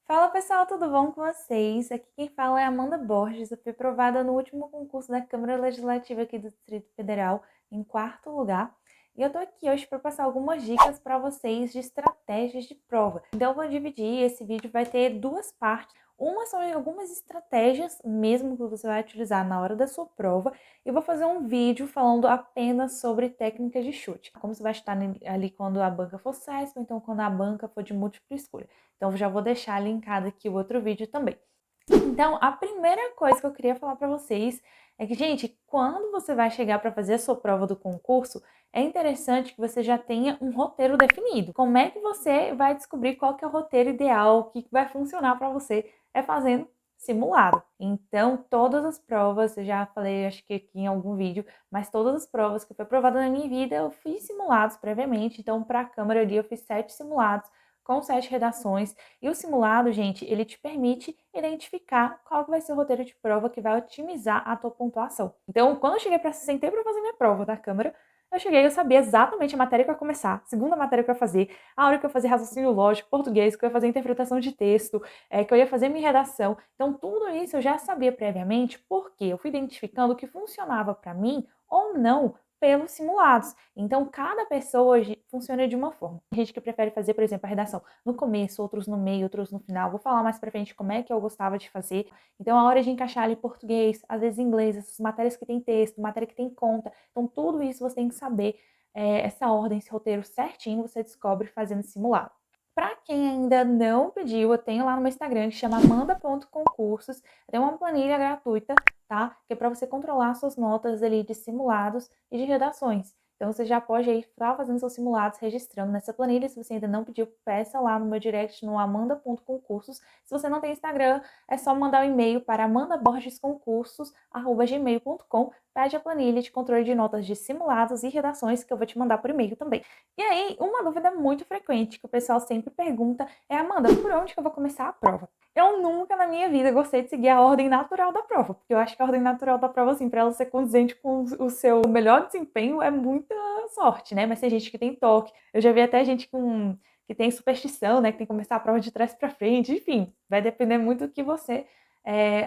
Fala pessoal, tudo bom com vocês? Aqui quem fala é Amanda Borges. Eu fui aprovada no último concurso da Câmara Legislativa aqui do Distrito Federal, em quarto lugar. E eu tô aqui hoje para passar algumas dicas para vocês de estratégias de prova. Então eu vou dividir, esse vídeo vai ter duas partes. Uma são algumas estratégias mesmo que você vai utilizar na hora da sua prova. E vou fazer um vídeo falando apenas sobre técnicas de chute. Como você vai estar ali quando a banca for CESP, ou então quando a banca for de múltipla escolha. Então, já vou deixar linkado aqui o outro vídeo também. Então, a primeira coisa que eu queria falar para vocês é que, gente, quando você vai chegar para fazer a sua prova do concurso, é interessante que você já tenha um roteiro definido. Como é que você vai descobrir qual que é o roteiro ideal, o que vai funcionar para você? É fazendo simulado. Então, todas as provas, eu já falei, acho que aqui em algum vídeo, mas todas as provas que eu fui aprovada na minha vida, eu fiz simulados previamente. Então, para a Câmara ali, eu fiz 7 simulados com 7 redações. E o simulado, gente, ele te permite identificar qual vai ser o roteiro de prova que vai otimizar a tua pontuação. Então, quando eu sentei para fazer minha prova da Câmara, eu sabia exatamente a matéria que eu ia começar, a segunda matéria que eu ia fazer, a hora que eu ia fazer raciocínio lógico, português, que eu ia fazer interpretação de texto, que eu ia fazer minha redação. Então, tudo isso eu já sabia previamente, porque eu fui identificando o que funcionava para mim ou não pelos simulados. Então, cada pessoa funciona de uma forma. Tem gente que prefere fazer, por exemplo, a redação no começo, outros no meio, outros no final. Vou falar mais pra frente como é que eu gostava de fazer. Então, a hora de encaixar ali português, às vezes inglês, essas matérias que tem texto, matéria que tem conta. Então, tudo isso você tem que saber essa ordem, esse roteiro certinho, você descobre fazendo simulado. Para quem ainda não pediu, eu tenho lá no meu Instagram que chama amanda.concursos. Tem uma planilha gratuita, tá? Que é para você controlar suas notas ali de simulados e de redações. Então você já pode aí estar fazendo seus simulados, registrando nessa planilha. Se você ainda não pediu, peça lá no meu direct no amanda.concursos. Se você não tem Instagram, é só mandar um e-mail para amandaborgesconcursos@gmail.com. Pede a planilha de controle de notas de simulados e redações que eu vou te mandar por e-mail também. E aí, uma dúvida muito frequente que o pessoal sempre pergunta é: Amanda, por onde que eu vou começar a prova? Eu nunca na minha vida gostei de seguir a ordem natural da prova, porque eu acho que a ordem natural da prova, assim, para ela ser condizente com o seu melhor desempenho é muita sorte, né? Mas tem gente que tem toque. Eu já vi até gente que tem superstição, né? Que tem que começar a prova de trás para frente. Enfim, vai depender muito do que você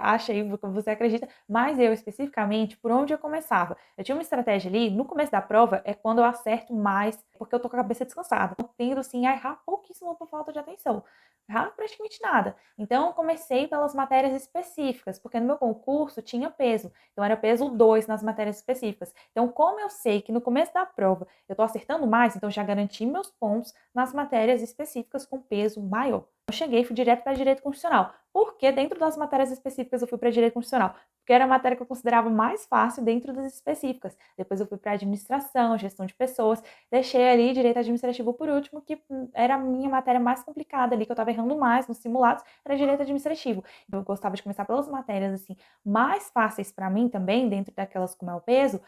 acha aí, do que você acredita. Mas eu, especificamente, por onde eu começava? Eu tinha uma estratégia ali, no começo da prova, é quando eu acerto mais, porque eu tô com a cabeça descansada. Eu tendo, assim, a errar pouquíssimo por falta de atenção. Errar praticamente nada. Então, eu comecei pelas matérias específicas, porque no meu concurso tinha peso. Então, era peso 2 nas matérias específicas. Então, como eu sei que no começo da prova eu tô acertando mais, então já garanti meus pontos nas matérias específicas com peso maior. Eu cheguei e fui direto para direito constitucional. Porque dentro das matérias específicas eu fui para direito constitucional? Porque era a matéria que eu considerava mais fácil dentro das específicas. Depois eu fui para administração, gestão de pessoas, deixei ali direito administrativo por último, que era a minha matéria mais complicada ali, que eu estava errando mais nos simulados, era direito administrativo. Então eu gostava de começar pelas matérias assim mais fáceis para mim também, dentro daquelas com maior peso,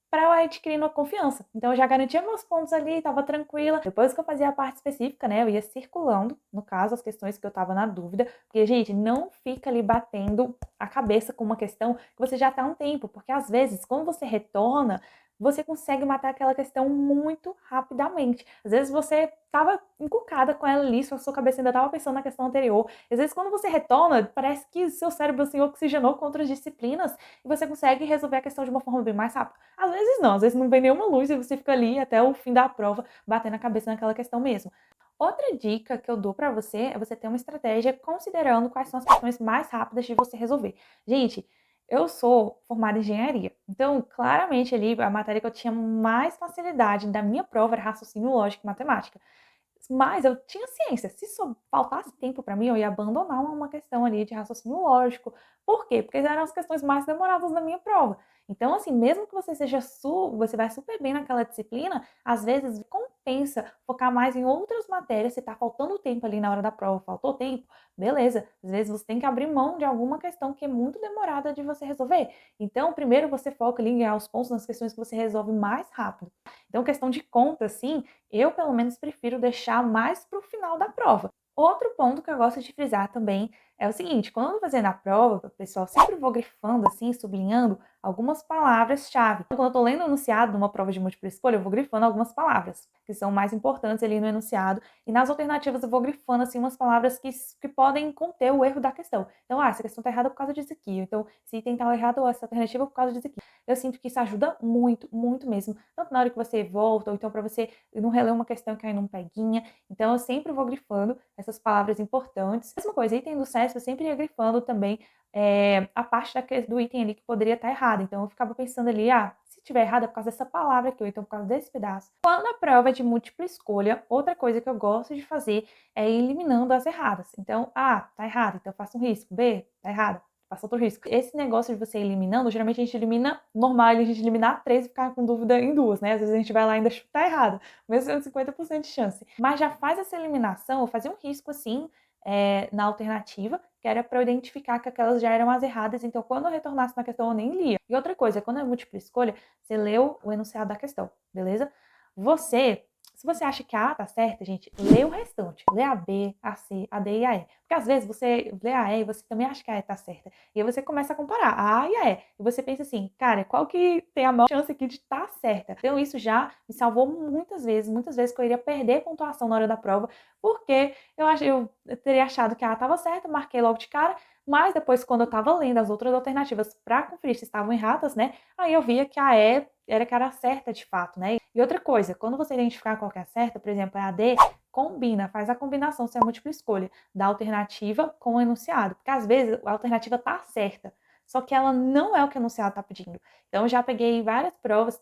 para eu adquirir uma confiança. Então eu já garantia meus pontos ali, estava tranquila. Depois que eu fazia a parte específica, né, eu ia circulando, no caso, as questões que eu estava na dúvida, porque, gente, não fica ali batendo a cabeça com uma questão que você já está há um tempo, porque às vezes, quando você retorna, você consegue matar aquela questão muito rapidamente. Às vezes você estava encucada com ela ali, sua cabeça ainda estava pensando na questão anterior. Às vezes, quando você retorna, parece que seu cérebro assim, oxigenou com outras disciplinas e você consegue resolver a questão de uma forma bem mais rápida. Às vezes não, às vezes não vem nenhuma luz e você fica ali até o fim da prova batendo a cabeça naquela questão mesmo. Outra dica que eu dou para você é você ter uma estratégia considerando quais são as questões mais rápidas de você resolver. Gente, eu sou formada em engenharia, então claramente ali a matéria que eu tinha mais facilidade da minha prova era raciocínio lógico e matemática. Mas eu tinha ciência, se só faltasse tempo para mim, eu ia abandonar uma questão ali de raciocínio lógico. Por quê? Porque eram as questões mais demoradas da minha prova. Então, assim, mesmo que você você vai super bem naquela disciplina, às vezes compensa focar mais em outras matérias, se tá faltando tempo ali na hora da prova, faltou tempo, beleza. Às vezes você tem que abrir mão de alguma questão que é muito demorada de você resolver. Então, primeiro você foca ali em ganhar os pontos nas questões que você resolve mais rápido. Então, questão de conta, assim, eu, pelo menos, prefiro deixar mais para o final da prova. Outro ponto que eu gosto de frisar também é o seguinte: quando eu vou fazendo a prova, pessoal, sempre vou grifando assim, sublinhando algumas palavras-chave. Então, quando eu estou lendo o enunciado numa prova de múltipla escolha, eu vou grifando algumas palavras que são mais importantes ali no enunciado, e nas alternativas eu vou grifando assim umas palavras que podem conter o erro da questão. Então, essa questão está errada por causa disso aqui. Então, se tentar errado, essa alternativa por causa disso aqui. Eu sinto que isso ajuda muito, muito mesmo. Tanto na hora que você volta, ou então para você não reler uma questão que cai num peguinha. Então, eu sempre vou grifando essas palavras importantes. Mesma coisa, item do CESP, eu sempre ia grifando também a parte do item ali que poderia estar errada. Então, eu ficava pensando ali, se tiver errado é por causa dessa palavra aqui, ou então por causa desse pedaço. Quando a prova é de múltipla escolha, outra coisa que eu gosto de fazer é ir eliminando as erradas. Então, A, tá errado, então eu faço um risco. B, tá errado, faço outro risco. Esse negócio de você ir eliminando, geralmente a gente elimina normal, a gente eliminar 3 e ficar com dúvida em 2, né? Às vezes a gente vai lá e ainda chutar errado, mesmo tendo 50% de chance. Mas já faz essa eliminação, eu fazia um risco assim, na alternativa, que era para eu identificar que aquelas já eram as erradas, então quando eu retornasse na questão eu nem lia. E outra coisa, quando é múltipla escolha, você leu o enunciado da questão, beleza? Se você acha que a A tá certa, gente, lê o restante. Lê a B, a C, a D e a E. Porque às vezes você lê a E e você também acha que a E tá certa. E aí você começa a comparar a A e a E. E você pensa assim, cara, qual que tem a maior chance aqui de estar certa? Então isso já me salvou muitas vezes que eu iria perder pontuação na hora da prova, porque eu teria achado que a A tava certa, marquei logo de cara, mas depois quando eu tava lendo as outras alternativas para conferir se estavam erradas, né, aí eu via que a E era que era certa de fato, né? E outra coisa, quando você identificar qual que é a certa, por exemplo, a D, combina, faz a combinação se é múltipla escolha da alternativa com o enunciado, porque às vezes a alternativa tá certa, só que ela não é o que o enunciado tá pedindo. Então eu já peguei várias provas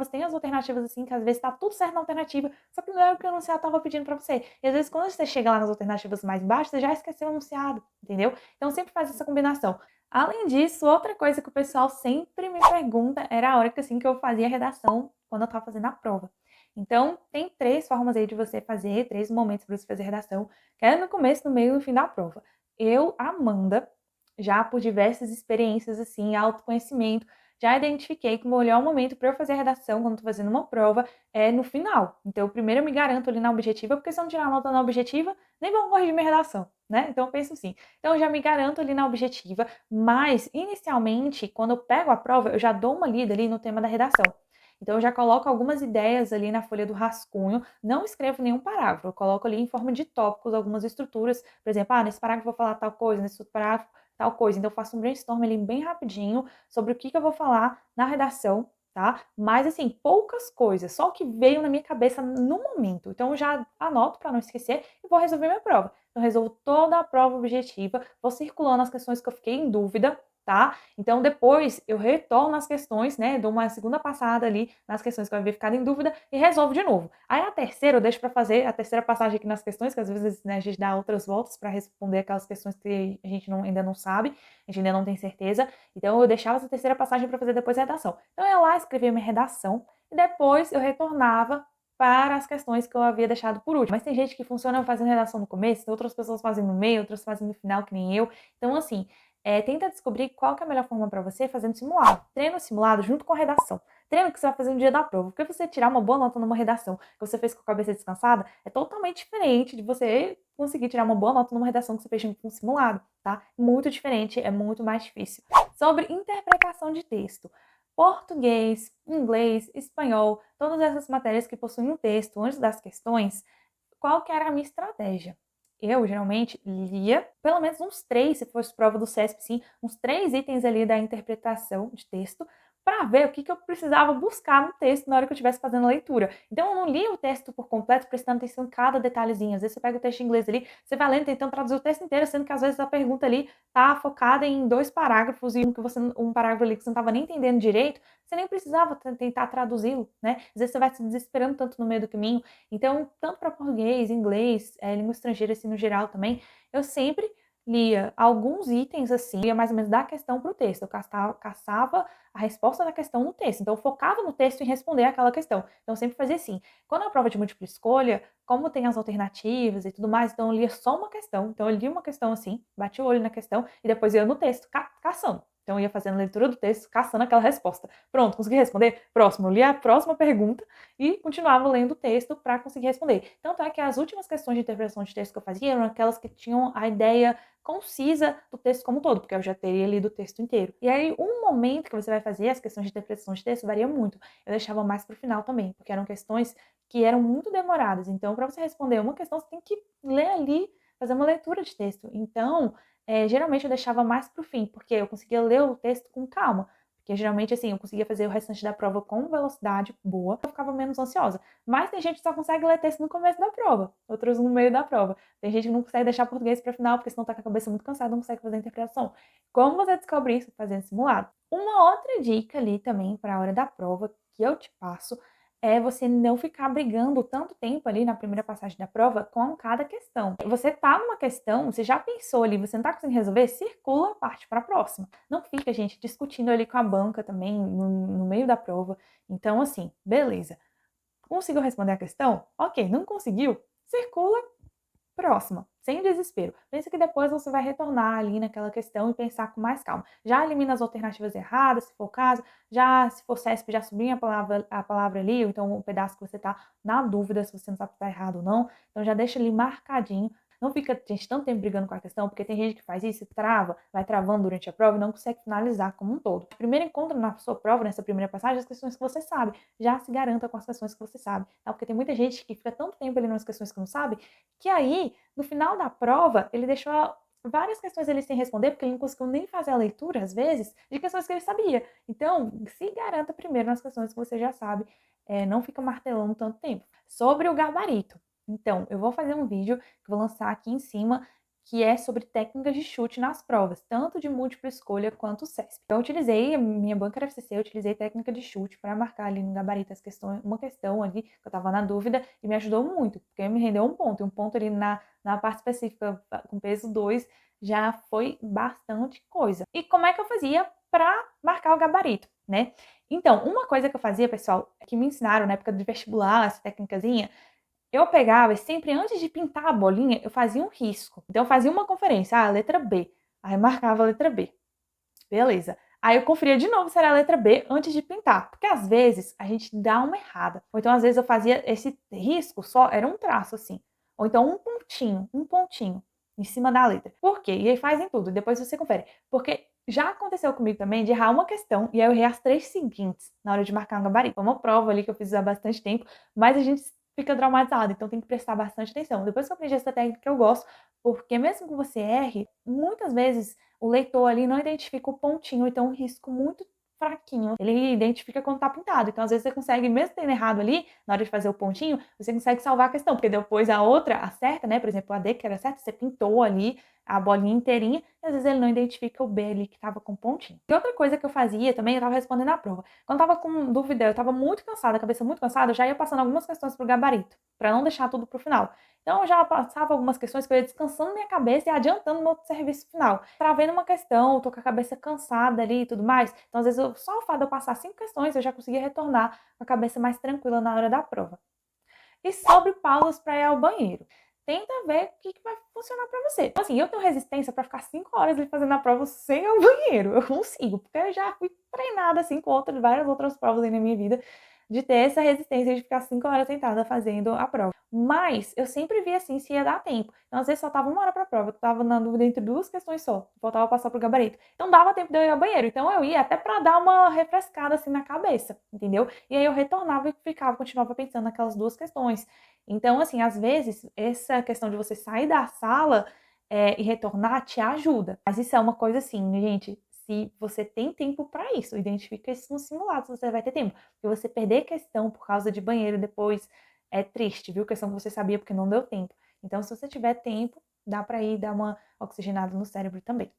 têm as alternativas assim, que às vezes tá tudo certo na alternativa, só que não é o que o enunciado tava pedindo para você. E às vezes quando você chega lá nas alternativas mais baixas, você já esqueceu o enunciado, entendeu? Então sempre faz essa combinação. Além disso, outra coisa que o pessoal sempre me pergunta era a hora que, assim, que eu fazia a redação quando eu estava fazendo a prova. Então, tem 3 formas aí de você fazer, 3 momentos para você fazer a redação, que é no começo, no meio e no fim da prova. Eu, Amanda, já por diversas experiências, assim, autoconhecimento, já identifiquei que o melhor momento para eu fazer a redação quando estou fazendo uma prova é no final. Então, primeiro eu me garanto ali na objetiva, porque se eu não tirar a nota na objetiva, nem vão corrigir minha redação, né? Então, eu penso assim. Então, eu já me garanto ali na objetiva, mas inicialmente, quando eu pego a prova, eu já dou uma lida ali no tema da redação. Então, eu já coloco algumas ideias ali na folha do rascunho, não escrevo nenhum parágrafo, eu coloco ali em forma de tópicos algumas estruturas, por exemplo, nesse parágrafo eu vou falar tal coisa, nesse outro parágrafo tal coisa. Então, eu faço um brainstorm ali bem rapidinho sobre o que eu vou falar na redação, tá? Mas, assim, poucas coisas, só o que veio na minha cabeça no momento. Então, eu já anoto para não esquecer e vou resolver minha prova. Então, eu resolvo toda a prova objetiva, vou circulando as questões que eu fiquei em dúvida, tá? Então, depois eu retorno as questões, né? Dou uma segunda passada ali nas questões que eu havia ficado em dúvida e resolvo de novo. Aí a terceira eu deixo para fazer a terceira passagem aqui nas questões, que às vezes, né, a gente dá outras voltas para responder aquelas questões que a gente ainda não sabe, a gente ainda não tem certeza. Então eu deixava essa terceira passagem para fazer depois a redação. Então eu ia lá, escrevia minha redação e depois eu retornava para as questões que eu havia deixado por último. Mas tem gente que funciona fazendo redação no começo, outras pessoas fazem no meio, outras fazem no final, que nem eu. Então, assim, tenta descobrir qual que é a melhor forma para você fazendo simulado. Treina o simulado junto com a redação. Treino que você vai fazer no dia da prova. Porque você tirar uma boa nota numa redação que você fez com a cabeça descansada é totalmente diferente de você conseguir tirar uma boa nota numa redação que você fez com um simulado, tá? Muito diferente, é muito mais difícil. Sobre interpretação de texto. Português, inglês, espanhol, todas essas matérias que possuem um texto antes das questões, qual que era a minha estratégia? Eu, geralmente, lia pelo menos uns 3, se fosse prova do CESP, sim, uns 3 itens ali da interpretação de texto, para ver o que eu precisava buscar no texto na hora que eu estivesse fazendo a leitura. Então, eu não lia o texto por completo, prestando atenção em cada detalhezinho. Às vezes você pega o texto em inglês ali, você vai lendo, tentando traduzir o texto inteiro, sendo que às vezes a pergunta ali tá focada em 2 parágrafos e um parágrafo ali que você não estava nem entendendo direito, você nem precisava tentar traduzi-lo, né? Às vezes você vai se desesperando tanto no meio do caminho. Então, tanto para português, inglês, língua estrangeira, assim, no geral também, eu sempre lia alguns itens, assim, lia mais ou menos da questão para o texto. Eu caçava a resposta da questão no texto. Então, eu focava no texto em responder aquela questão. Então, eu sempre fazia assim. Quando é uma prova de múltipla escolha, como tem as alternativas e tudo mais, então eu lia só uma questão. Então, eu lia uma questão assim, bati o olho na questão e depois ia no texto, caçando. Então, eu ia fazendo a leitura do texto, caçando aquela resposta. Pronto, consegui responder? Próximo. Eu li a próxima pergunta e continuava lendo o texto para conseguir responder. Tanto é que as últimas questões de interpretação de texto que eu fazia eram aquelas que tinham a ideia concisa do texto como um todo, porque eu já teria lido o texto inteiro. E aí, um momento que você vai fazer as questões de interpretação de texto varia muito. Eu deixava mais para o final também, porque eram questões que eram muito demoradas. Então, para você responder uma questão, você tem que ler ali, fazer uma leitura de texto. Então, geralmente eu deixava mais para o fim, porque eu conseguia ler o texto com calma. Porque geralmente, assim, eu conseguia fazer o restante da prova com velocidade boa, eu ficava menos ansiosa. Mas tem gente que só consegue ler texto no começo da prova, outros no meio da prova. Tem gente que não consegue deixar português para final, porque senão tá com a cabeça muito cansada, não consegue fazer a interpretação. Como você descobre isso fazendo simulado? Uma outra dica ali também para a hora da prova que eu te passo é você não ficar brigando tanto tempo ali na primeira passagem da prova com cada questão. Você tá numa questão, você já pensou ali, você não tá conseguindo resolver, circula, parte para a próxima. Não fica, gente, discutindo ali com a banca também no meio da prova. Então, assim, beleza. Conseguiu responder a questão? Ok, não conseguiu? Circula, próxima, sem desespero. Pensa que depois você vai retornar ali naquela questão e pensar com mais calma. Já elimina as alternativas erradas, se for o caso. Já, se for CESP, já sublinha a palavra ali, ou então o pedaço que você está na dúvida se você não sabe se está errado ou não. Então já deixa ali marcadinho. Não fica, gente, tanto tempo brigando com a questão, porque tem gente que faz isso, trava, vai travando durante a prova e não consegue finalizar como um todo. Primeiro encontra na sua prova, nessa primeira passagem, as questões que você sabe. Já se garanta com as questões que você sabe. Tá? Porque tem muita gente que fica tanto tempo ali nas questões que não sabe, que aí, no final da prova, ele deixou várias questões ali sem responder, porque ele não conseguiu nem fazer a leitura, às vezes, de questões que ele sabia. Então, se garanta primeiro nas questões que você já sabe, não fica martelando tanto tempo. Sobre o gabarito. Então, eu vou fazer um vídeo que vou lançar aqui em cima, que é sobre técnicas de chute nas provas, tanto de múltipla escolha quanto CESP. Então, eu utilizei, minha banca era FCC, eu utilizei técnica de chute para marcar ali no gabarito as questões, uma questão ali que eu estava na dúvida e me ajudou muito, porque me rendeu um ponto, e um ponto ali na parte específica com peso 2 já foi bastante coisa. E como é que eu fazia para marcar o gabarito, né? Então, uma coisa que eu fazia, pessoal, que me ensinaram na época de vestibular, essa técnicazinha, eu pegava e sempre antes de pintar a bolinha, eu fazia um risco. Então eu fazia uma conferência, letra B. Aí eu marcava a letra B. Beleza. Aí eu conferia de novo se era a letra B antes de pintar. Porque às vezes a gente dá uma errada. Ou então às vezes eu fazia esse risco só, era um traço assim. Ou então um pontinho em cima da letra. Por quê? E aí faz em tudo, depois você confere. Porque já aconteceu comigo também de errar uma questão e aí eu errei as 3 seguintes na hora de marcar um gabarito. Foi uma prova ali que eu fiz há bastante tempo, mas a gente fica traumatizado, então tem que prestar bastante atenção. Depois que eu aprendi essa técnica eu gosto, porque mesmo que você erre, muitas vezes o leitor ali não identifica o pontinho, então um risco muito fraquinho. Ele identifica quando tá pintado. Então, às vezes, você consegue, mesmo tendo errado ali, na hora de fazer o pontinho, você consegue salvar a questão, porque depois a outra acerta, né? Por exemplo, a D que era certa, você pintou ali a bolinha inteirinha, e às vezes ele não identifica o B ali que tava com pontinho. E outra coisa que eu fazia também, eu tava respondendo a prova. Quando eu tava com dúvida, eu tava muito cansada, a cabeça muito cansada, eu já ia passando algumas questões pro gabarito, para não deixar tudo pro final. Então, eu já passava algumas questões que eu ia descansando minha cabeça e adiantando meu serviço final. Travei numa questão, tô com a cabeça cansada ali e tudo mais. Então, às vezes, só o fato de eu passar 5 questões, eu já conseguia retornar com a cabeça mais tranquila na hora da prova. E sobre pausas para ir ao banheiro. Tenta ver o que vai funcionar para você. Então, assim, eu tenho resistência para ficar 5 horas ali fazendo a prova sem ir ao banheiro. Eu consigo, porque eu já fui treinada assim com várias outras provas aí na minha vida, de ter essa resistência de ficar 5 horas sentada fazendo a prova. Mas eu sempre vi assim se ia dar tempo. Então, às vezes, só tava 1 hora pra prova, eu tava na dúvida entre 2 questões só. Faltava passar pro gabarito. Então, dava tempo de eu ir ao banheiro. Então, eu ia até pra dar uma refrescada assim na cabeça, entendeu? E aí eu retornava e continuava pensando naquelas 2 questões. Então, assim, às vezes, essa questão de você sair da sala e retornar te ajuda. Mas isso é uma coisa assim, gente, se você tem tempo para isso, identifica isso no simulado, se você vai ter tempo. Porque você perder questão por causa de banheiro depois é triste, viu? Questão que você sabia porque não deu tempo. Então, se você tiver tempo, dá para ir dar uma oxigenada no cérebro também.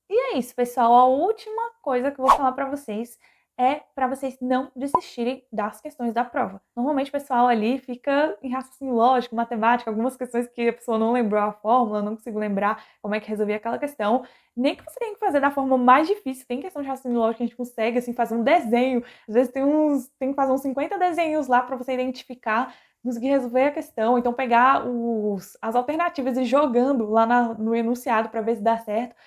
E é isso, pessoal. A última coisa que eu vou falar para vocês é para vocês não desistirem das questões da prova. Normalmente o pessoal ali fica em raciocínio lógico, matemática, algumas questões que a pessoa não lembrou a fórmula, não consigo lembrar como é que resolvia aquela questão. Nem que você tenha que fazer da forma mais difícil. Tem questão de raciocínio lógico que a gente consegue assim fazer um desenho. Às vezes tem que fazer uns 50 desenhos lá para você identificar, conseguir resolver a questão, então pegar as alternativas e jogando lá no enunciado para ver se dá certo.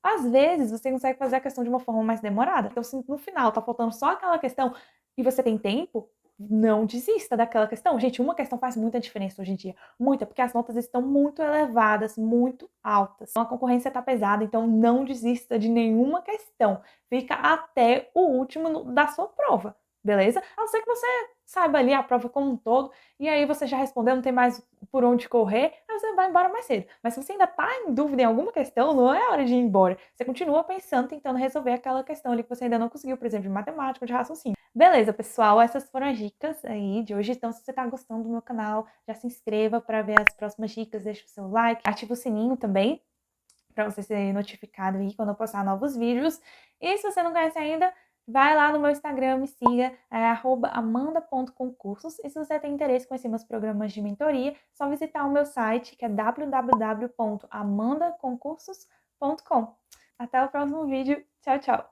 Às vezes, você consegue fazer a questão de uma forma mais demorada. Então, se no final tá faltando só aquela questão e você tem tempo, não desista daquela questão. Gente, uma questão faz muita diferença hoje em dia. Muita, porque as notas estão muito elevadas, muito altas. Então, a concorrência está pesada, então não desista de nenhuma questão. Fica até o último da sua prova, beleza? A não ser que você saiba ali a prova como um todo, e aí você já respondeu, não tem mais por onde correr, aí você vai embora mais cedo. Mas se você ainda está em dúvida em alguma questão, não é hora de ir embora. Você continua pensando, tentando resolver aquela questão ali que você ainda não conseguiu, por exemplo, de matemática ou de raciocínio. Beleza, pessoal, essas foram as dicas aí de hoje. Então, se você está gostando do meu canal, já se inscreva para ver as próximas dicas, deixa o seu like, ativa o sininho também, para você ser notificado aí quando eu postar novos vídeos. E se você não conhece ainda, vai lá no meu Instagram, me siga, é @amanda.concursos. E se você tem interesse em conhecer meus programas de mentoria, é só visitar o meu site, que é www.amandaconcursos.com. Até o próximo vídeo. Tchau, tchau!